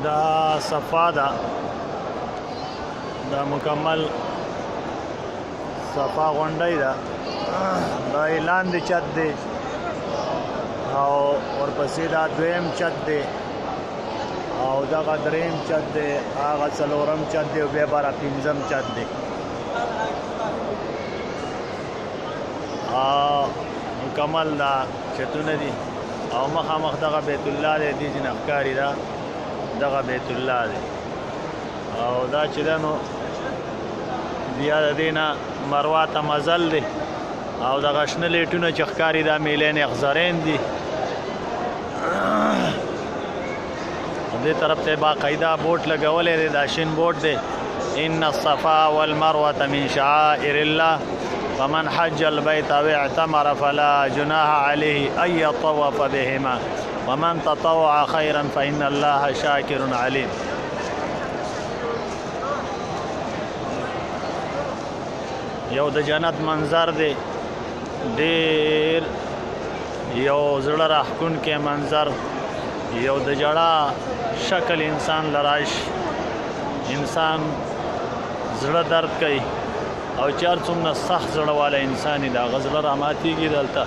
دا صفا ده، دا مکمل صفا غونډۍ ده. دا لاندې چت دی او ورپسې دا دویم چت دی او دغه دریم چت دی، هغه څلورم چت دی او بیا باره پنځم چت دی. مکمل دا چتونه دي او مخامخ دغه بیت الله دی، دې ځینې ښکاري ده دغه بیت الله دی. او دا چې ده نو بیا د دې نه مروه ته مزل دی او دغه شنه لیټونه چې ښکاري دا میلین اخضرین دي. دې طرف ته باقاعده بوټ لګولی دی، دا شین بوټ دی. ان الصفا والمروة من شعائر الله فمن حج البيت او اعتمر فلا جناح عليه ان يطوف بهما ومن تطوع خيرا فإن الله شاكر عليم. یو د جنت منظر دی، ډیر یو زړه راښکونکی منظر، یو د جړا شکل انسان لراش، انسان زړه درد کوي او چې هر څومره سخت زړه والا انسان دا غزړه راماتېږي دلته